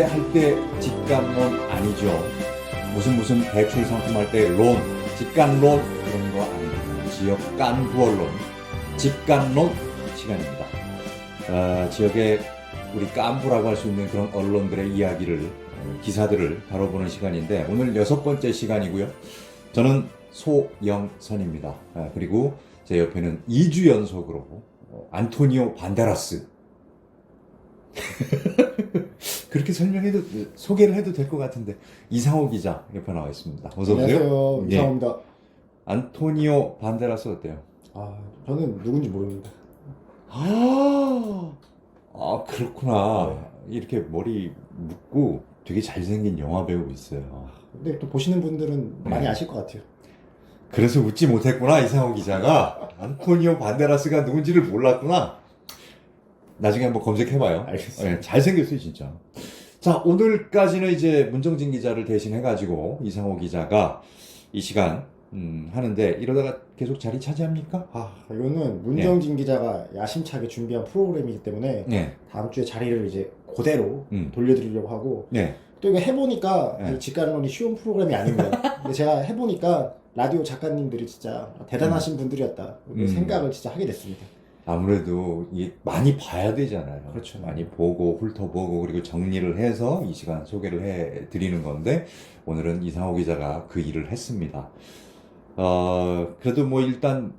할 때 직감론 아니죠. 무슨 대출 상품할 때 론, 직감론 그런 거 아닙니다. 지역 간부 언론, 직감론 시간입니다. 지역의 우리 깐부라고 할 수 있는 그런 언론들의 이야기를, 기사들을 다뤄보는 시간인데 오늘 6번째 시간이고요. 저는 소영선입니다. 그리고 제 옆에는 2주 연속으로 안토니오 반데라스 그렇게 소개를 해도 될 것 같은데 이상호 기자 옆에 나와 있습니다. 어서 오세요. 안녕하세요. 이상호입니다. 안토니오 반데라스 어때요? 저는 누군지 모릅니다. 그렇구나. 네. 이렇게 머리 묶고 되게 잘생긴 영화 배우 있어요. 근데 또 보시는 분들은 많이 아실 것 같아요. 그래서 웃지 못했구나, 이상호 기자가. 안토니오 반데라스가 누군지를 몰랐구나. 나중에 한번 검색해봐요. 알겠습니다. 네, 잘생겼어요, 진짜. 자, 오늘까지는 이제 문정진 기자를 대신해가지고 이상호 기자가 이 시간 하는데 이러다가 계속 자리 차지합니까? 이거는 문정진 기자가 야심차게 준비한 프로그램이기 때문에 네. 다음 주에 자리를 이제 그대로 돌려드리려고 하고 네. 또 이거 해보니까 네. 이 직관론이 쉬운 프로그램이 아닙니다. 근데 제가 해보니까 라디오 작가님들이 진짜 대단하신 분들이었다. 생각을 진짜 하게 됐습니다. 아무래도 이게 많이 봐야 되잖아요. 그렇죠. 많이 보고 훑어보고 그리고 정리를 해서 이 시간 소개를 해드리는 건데 오늘은 이상호 기자가 그 일을 했습니다. 그래도 뭐 일단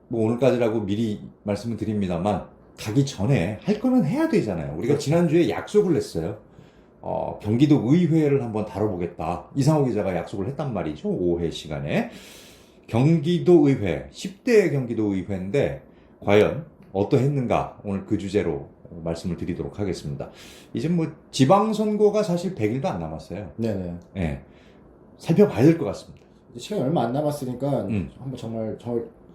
뭐 오늘까지라고 미리 말씀을 드립니다만 가기 전에 할 거는 해야 되잖아요. 우리가 지난주에 약속을 했어요. 경기도 의회를 한번 다뤄보겠다. 이상호 기자가 약속을 했단 말이죠. 5회 시간에. 경기도 의회, 10대 경기도 의회인데 과연 어떠했는가 오늘 그 주제로 말씀을 드리도록 하겠습니다. 이제 뭐 지방선거가 사실 100일도 안 남았어요. 네네. 네. 살펴봐야 될 것 같습니다. 시간이 얼마 안 남았으니까 한번 정말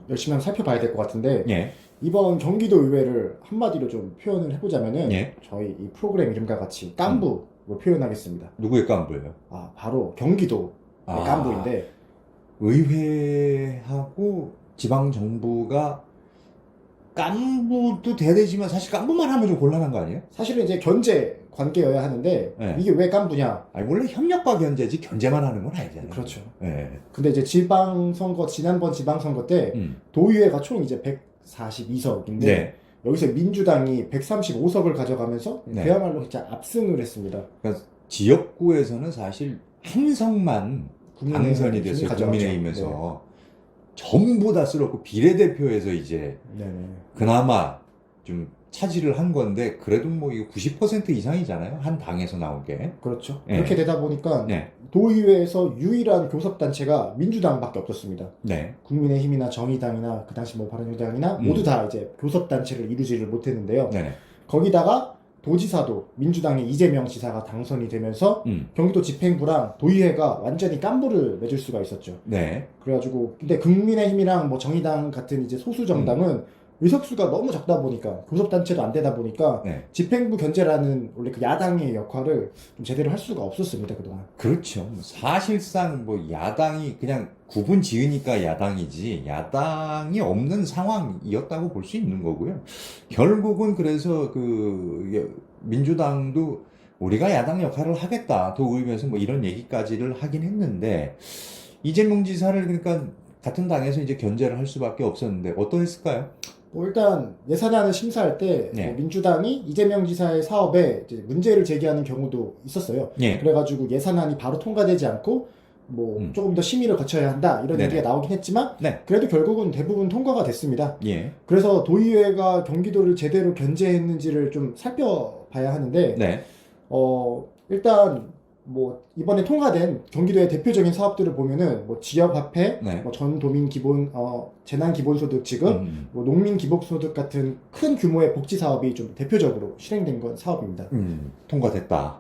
열심히 한번 살펴봐야 될 것 같은데 예. 이번 경기도 의회를 한마디로 좀 표현을 해보자면은 예. 저희 이 프로그램 이름과 같이 깐부로 표현하겠습니다. 누구의 깐부예요? 바로 경기도의 깐부인데 의회하고 지방정부가 깐부도 돼야 되지만 사실 깐부만 하면 좀 곤란한 거 아니에요? 사실은 이제 견제 관계여야 하는데 네. 이게 왜 깐부냐? 원래 협력과 견제지 견제만 하는 건 아니잖아요. 그렇죠. 네. 근데 이제 지방선거 지난번 지방선거 때 도의회가 총 이제 142석인데 네. 여기서 민주당이 135석을 가져가면서 네. 그야말로 진짜 압승을 했습니다. 그러니까 지역구에서는 사실 한 석만 당선이 됐어요. 가져갔죠. 국민의힘에서. 전부 다 쓸었고 비례대표에서 이제 네네. 그나마 좀 차지를 한 건데 그래도 뭐 이거 90% 이상이잖아요. 한 당에서 나오게. 그렇죠. 네. 그렇게 되다 보니까 네. 도의회에서 유일한 교섭단체가 민주당밖에 없었습니다. 네. 국민의힘이나 정의당이나 그 당시 뭐 바른정당이나 모두 다 이제 교섭단체를 이루지를 못했는데요. 네네. 거기다가 도지사도 민주당의 이재명 지사가 당선이 되면서 경기도 집행부랑 도의회가 완전히 깐부를 맺을 수가 있었죠. 네. 그래가지고 근데 국민의힘이랑 뭐 정의당 같은 이제 소수 정당은 의석수가 너무 적다 보니까 교섭단체도 안 되다 보니까 네. 집행부 견제라는 원래 그 야당의 역할을 좀 제대로 할 수가 없었습니다 그동안. 그렇죠. 사실상 뭐 야당이 그냥 구분 지으니까 야당이지 야당이 없는 상황이었다고 볼 수 있는 거고요. 결국은 그래서 그 민주당도 우리가 야당 역할을 하겠다. 도의회에서 뭐 이런 얘기까지를 하긴 했는데 이재명 지사를 그러니까 같은 당에서 이제 견제를 할 수밖에 없었는데 어떠했을까요? 뭐 일단 예산안을 심사할 때 네. 뭐 민주당이 이재명 지사의 사업에 이제 문제를 제기하는 경우도 있었어요. 예. 그래가지고 예산안이 바로 통과되지 않고 뭐 조금 더 심의를 거쳐야 한다 이런 네네. 얘기가 나오긴 했지만 네. 그래도 결국은 대부분 통과가 됐습니다. 예. 그래서 도의회가 경기도를 제대로 견제했는지를 좀 살펴봐야 하는데 네. 일단 뭐 이번에 통과된 경기도의 대표적인 사업들을 보면은 뭐 지역화폐, 네. 뭐 전도민 기본 재난 기본소득 지급, 뭐 농민 기본소득 같은 큰 규모의 복지 사업이 좀 대표적으로 실행된 건 사업입니다. 통과됐다.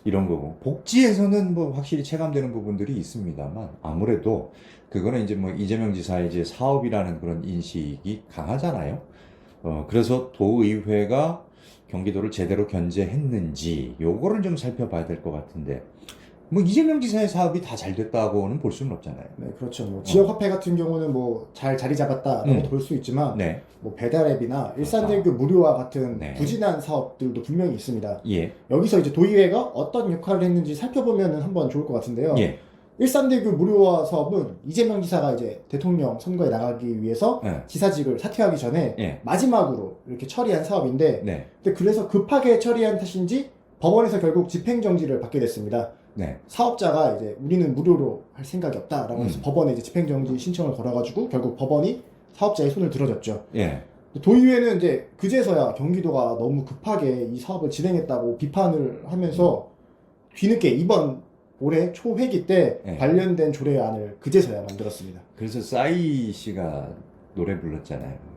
이런 거고. 복지에서는 뭐 확실히 체감되는 부분들이 있습니다만 아무래도 그거는 이제 뭐 이재명 지사의 이제 사업이라는 그런 인식이 강하잖아요. 그래서 도의회가 경기도를 제대로 견제했는지 요거를 좀 살펴봐야 될 것 같은데 뭐 이재명 지사의 사업이 다 잘 됐다고는 볼 수는 없잖아요. 네, 그렇죠. 뭐 지역 화폐 같은 경우는 뭐 잘 자리 잡았다라고 볼 수 있지만 네. 뭐 배달앱이나 일산대교 무료화 같은 네. 부진한 사업들도 분명히 있습니다. 예. 여기서 이제 도의회가 어떤 역할을 했는지 살펴보면 한번 좋을 것 같은데요. 예. 일산대교 무료화 사업은 이재명 지사가 이제 대통령 선거에 나가기 위해서 네. 지사직을 사퇴하기 전에 예. 마지막으로 이렇게 처리한 사업인데, 네. 근데 그래서 급하게 처리한 탓인지 법원에서 결국 집행정지를 받게 됐습니다. 네. 사업자가 이제 우리는 무료로 할 생각이 없다라고 해서 법원에 이제 집행정지 신청을 걸어가지고 결국 법원이 사업자의 손을 들어줬죠. 예. 도의회는 이제 그제서야 경기도가 너무 급하게 이 사업을 진행했다고 비판을 하면서 뒤늦게 이번 올해 초회기 때 네. 관련된 조례안을 그제서야 만들었습니다. 그래서 싸이 씨가 노래 불렀잖아요.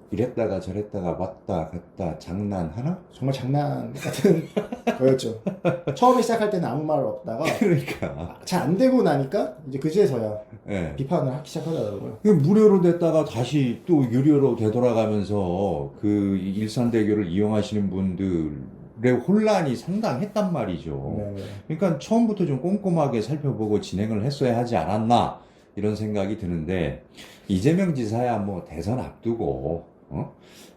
이랬다가 저랬다가 왔다 갔다 장난하나? 정말 장난 같은 거였죠. 처음에 시작할 때는 아무 말 없다가 그러니까. 잘 안 되고 나니까 이제 그제서야 예. 비판을 하기 시작하더라고요. 무료로 됐다가 다시 또 유료로 되돌아가면서 그 일산대교를 이용하시는 분들의 혼란이 상당했단 말이죠. 네. 그러니까 처음부터 좀 꼼꼼하게 살펴보고 진행을 했어야 하지 않았나 이런 생각이 드는데 이재명 지사야 뭐 대선 앞두고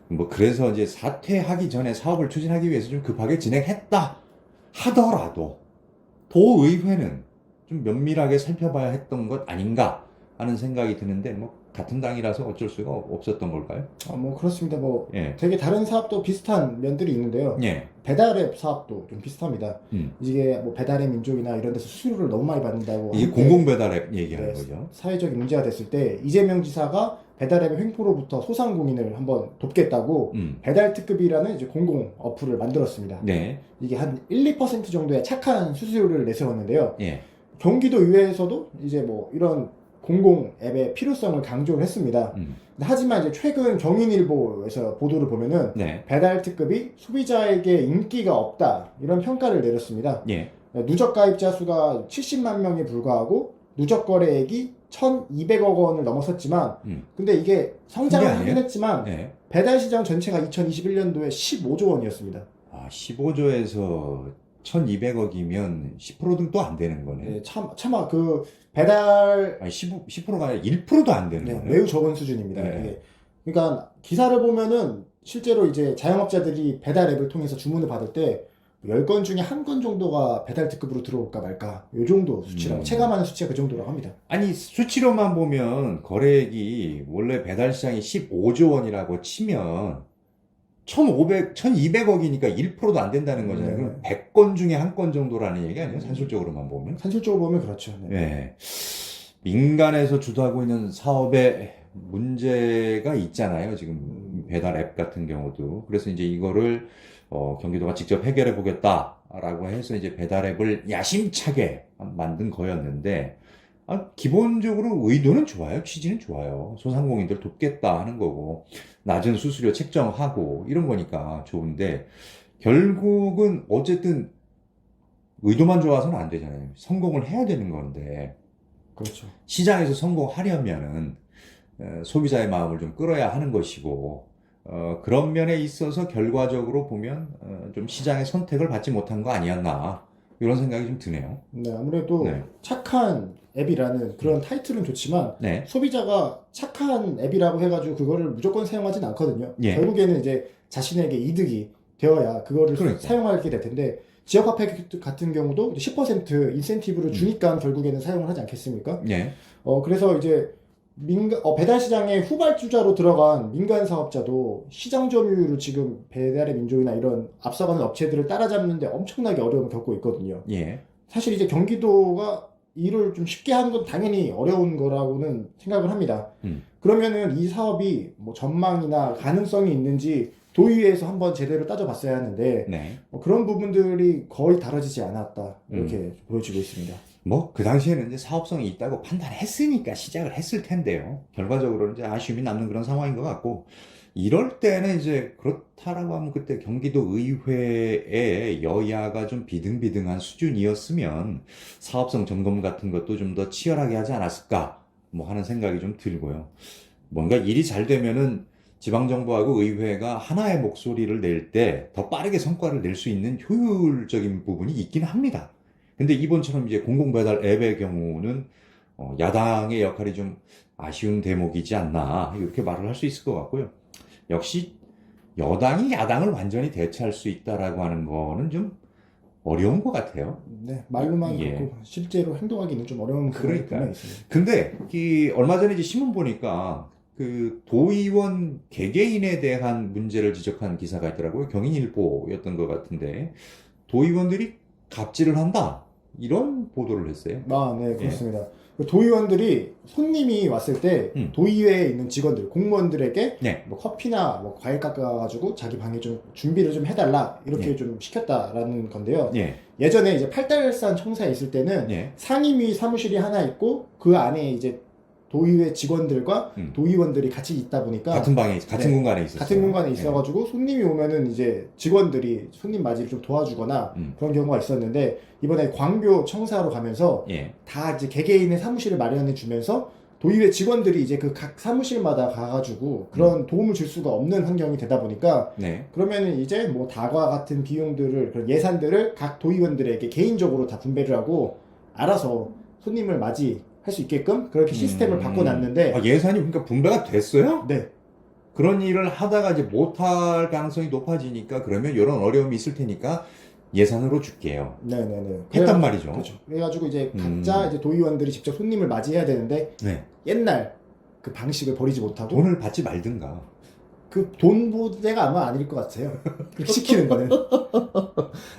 뭐 그래서 이제 사퇴하기 전에 사업을 추진하기 위해서 좀 급하게 진행했다 하더라도 도의회는 좀 면밀하게 살펴봐야 했던 것 아닌가 하는 생각이 드는데 뭐 같은 당이라서 어쩔 수가 없었던 걸까요? 뭐 그렇습니다. 뭐 예. 되게 다른 사업도 비슷한 면들이 있는데요. 예. 배달앱 사업도 좀 비슷합니다. 음. 이게 뭐 배달앱 민족이나 이런 데서 수수료를 너무 많이 받는다고 이게 하는데 공공배달앱 얘기하는 네, 거죠. 사회적인 문제가 됐을 때 이재명 지사가 배달앱의 횡포로부터 소상공인을 한번 돕겠다고 배달특급이라는 이제 공공 어플을 만들었습니다. 네. 이게 한 1, 2% 정도의 착한 수수료를 내세웠는데요. 예. 경기도 의회에서도 이제 뭐 이런 공공 앱의 필요성을 강조를 했습니다. 하지만 이제 최근 경인일보에서 보도를 보면은 네. 배달특급이 소비자에게 인기가 없다 이런 평가를 내렸습니다. 예. 누적 가입자 수가 70만 명에 불과하고 누적 거래액이 1,200억 원을 넘어섰지만 근데 이게 성장을 그게 아니에요? 하긴 했지만 네. 배달 시장 전체가 2021년도에 15조 원이었습니다. 아, 15조에서 1,200억이면 10% 등도 안 되는 거네. 네, 차마 그 배달 아니, 10%가 아니라 1%도 안 되는 네, 거네. 매우 적은 수준입니다. 네. 이게. 그러니까 기사를 보면은 실제로 이제 자영업자들이 배달 앱을 통해서 주문을 받을 때 10건 중에 1건 정도가 배달 특급으로 들어올까 말까 요 정도 수치라고 체감하는 수치가 그 정도라고 합니다. 아니, 수치로만 보면 거래액이 원래 배달 시장이 15조 원이라고 치면 1,200억이니까 1%도 안 된다는 거잖아요. 네. 그럼 100건 중에 1건 정도라는 얘기 아니에요? 산술적으로만 보면. 산술적으로 보면 그렇죠. 네. 네. 민간에서 주도하고 있는 사업에 문제가 있잖아요. 지금 배달 앱 같은 경우도. 그래서 이제 이거를 경기도가 직접 해결해 보겠다라고 해서 이제 배달 앱을 야심차게 만든 거였는데 기본적으로 의도는 좋아요. 취지는 좋아요. 소상공인들 돕겠다 하는 거고 낮은 수수료 책정하고 이런 거니까 좋은데 결국은 어쨌든 의도만 좋아서는 안 되잖아요. 성공을 해야 되는 건데 그렇죠. 시장에서 성공하려면은 소비자의 마음을 좀 끌어야 하는 것이고 그런 면에 있어서 결과적으로 보면 좀 시장의 선택을 받지 못한 거 아니었나 이런 생각이 좀 드네요. 네, 아무래도 네. 착한 앱이라는 그런 타이틀은 좋지만 네. 소비자가 착한 앱이라고 해가지고 그거를 무조건 사용하진 않거든요. 예. 결국에는 이제 자신에게 이득이 되어야 그거를 그러니까. 사용하게 될 텐데 지역화폐 같은 경우도 10% 인센티브를 주니까 결국에는 사용을 하지 않겠습니까? 네. 그래서 이제 배달 시장에 후발주자로 들어간 민간 사업자도 시장 점유율을 지금 배달의 민족이나 이런 앞서가는 업체들을 따라잡는데 엄청나게 어려움을 겪고 있거든요. 예. 사실 이제 경기도가 일을 좀 쉽게 하는 건 당연히 어려운 거라고는 생각을 합니다. 그러면은 이 사업이 뭐 전망이나 가능성이 있는지 도의회에서 한번 제대로 따져봤어야 하는데 네. 그런 부분들이 거의 다뤄지지 않았다 이렇게 보여지고 있습니다. 뭐 그 당시에는 이제 사업성이 있다고 판단했으니까 시작을 했을 텐데요. 결과적으로 이제 아쉬움이 남는 그런 상황인 것 같고 이럴 때는 이제 그렇다라고 하면 그때 경기도 의회의 여야가 좀 비등비등한 수준이었으면 사업성 점검 같은 것도 좀 더 치열하게 하지 않았을까 뭐 하는 생각이 좀 들고요. 뭔가 일이 잘 되면은 지방정부하고 의회가 하나의 목소리를 낼 때 더 빠르게 성과를 낼 수 있는 효율적인 부분이 있긴 합니다. 근데 이번처럼 이제 공공배달 앱의 경우는 야당의 역할이 좀 아쉬운 대목이지 않나 이렇게 말을 할 수 있을 것 같고요. 역시 여당이 야당을 완전히 대체할 수 있다라고 하는 거는 좀 어려운 것 같아요. 네, 말로만 예. 듣고 실제로 행동하기는 좀 어려운 부분이 그러니까요. 분명히 있습니다. 근데 얼마 전에 이제 신문 보니까 그 도의원 개개인에 대한 문제를 지적한 기사가 있더라고요. 경인일보였던 것 같은데 도의원들이 갑질을 한다 이런 보도를 했어요. 아, 네, 그렇습니다. 그 도의원들이 손님이 왔을 때 도의회에 있는 직원들, 공무원들에게 네. 뭐 커피나 뭐 과일 깎아가지고 자기 방에 좀 준비를 좀 해달라 이렇게 예. 좀 시켰다라는 건데요. 예. 예전에 이제 팔달산 청사에 있을 때는 예. 상임위 사무실이 하나 있고 그 안에 이제 도의회 직원들과 도의원들이 같이 있다 보니까 같은 방에 같은 네. 공간에 있었어요. 같은 공간에 있어가지고 손님이 오면은 이제 직원들이 손님 맞이를 좀 도와주거나 그런 경우가 있었는데 이번에 광교 청사로 가면서 예. 다 이제 개개인의 사무실을 마련해 주면서 도의회 직원들이 이제 그 각 사무실마다 가가지고 그런 도움을 줄 수가 없는 환경이 되다 보니까 네. 그러면은 이제 뭐 다과 같은 비용들을 그런 예산들을 각 도의원들에게 개인적으로 다 분배를 하고 알아서 손님을 맞이할 수 있게끔 그렇게 시스템을 바꿔놨는데 아, 예산이 그러니까 분배가 됐어요? 네. 그런 일을 하다가 이제 못할 가능성이 높아지니까 그러면 이런 어려움이 있을 테니까 예산으로 줄게요. 네네네. 했단 말이죠. 그렇죠. 그래가지고 이제 각자 이제 도의원들이 직접 손님을 맞이해야 되는데 네. 옛날 그 방식을 버리지 못하고 돈을 받지 말든가. 그 돈 부대가 아마 아닐 것 같아요. 그렇게 시키는 거는.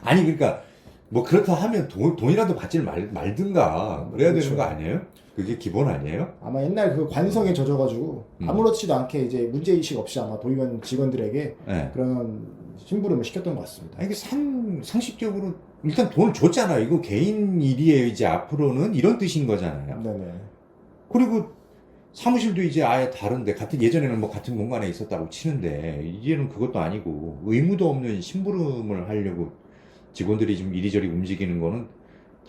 아니 그러니까 뭐 그렇다 하면 돈이라도 받지 말든가 그래야 그렇죠. 되는 거 아니에요? 그게 기본 아니에요? 아마 옛날 그 관성에 젖어가지고 아무렇지도 않게 이제 문제의식 없이 아마 도의원 직원들에게 네. 그런 심부름을 시켰던 것 같습니다. 아니, 이게 상식적으로 일단 돈을 줬잖아요. 이거 개인 일이에요. 이제 앞으로는 이런 뜻인 거잖아요. 네네. 그리고 사무실도 이제 아예 다른데 예전에는 뭐 같은 공간에 있었다고 치는데 이제는 그것도 아니고 의무도 없는 심부름을 하려고 직원들이 좀 이리저리 움직이는 거는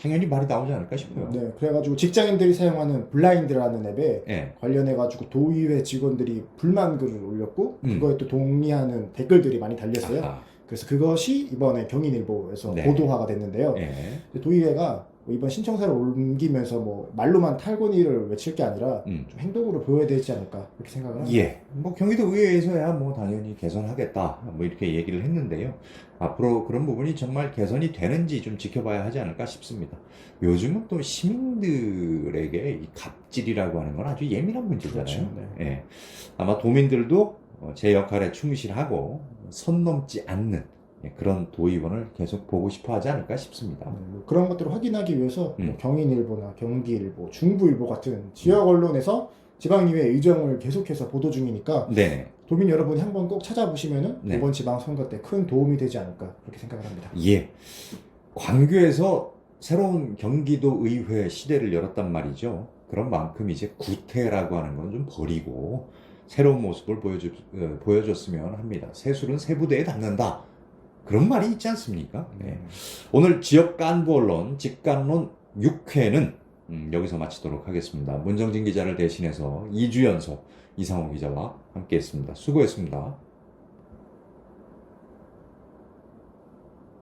당연히 말이 나오지 않을까 싶어요. 네, 그래가지고 직장인들이 사용하는 블라인드라는 앱에 예. 관련해가지고 도의회 직원들이 불만 글을 올렸고 음. 그거에 또 동의하는 댓글들이 많이 달렸어요. 아하. 그래서 그것이 이번에 경인일보에서 네. 보도화가 됐는데요. 예. 도의회가 뭐 이번 신청사를 옮기면서 뭐 말로만 탈권위를 외칠 게 아니라 음. 좀 행동으로 보여야 되지 않을까 그렇게 생각을 합니다. 예. 뭐 경기도 의회에서야 뭐 당연히 개선하겠다. 뭐 이렇게 얘기를 했는데요. 앞으로 그런 부분이 정말 개선이 되는지 좀 지켜봐야 하지 않을까 싶습니다. 요즘은 또 시민들에게 이 갑질이라고 하는 건 아주 예민한 문제잖아요. 그렇죠. 네. 예. 아마 도민들도 제 역할에 충실하고 선 넘지 않는 그런 도의원을 계속 보고 싶어 하지 않을까 싶습니다. 뭐 그런 것들을 확인하기 위해서 뭐 음. 경인일보나 경기일보, 중부일보 같은 지역 언론에서 지방의회 의정을 계속해서 보도 중이니까 네. 도민 여러분이 한번 꼭 찾아보시면은 네. 이번 지방선거 때 큰 도움이 되지 않을까 그렇게 생각을 합니다. 예. 광교에서 새로운 경기도 의회 시대를 열었단 말이죠. 그런 만큼 이제 구태라고 하는 건 좀 버리고 새로운 모습을 보여줬으면 합니다. 새술은 새 부대에 닿는다. 그런 말이 있지 않습니까? 네. 오늘 지역 간부 언론 직간론 6회는 여기서 마치도록 하겠습니다. 문정진 기자를 대신해서 2주 연속 이상호 기자와 함께했습니다. 수고했습니다.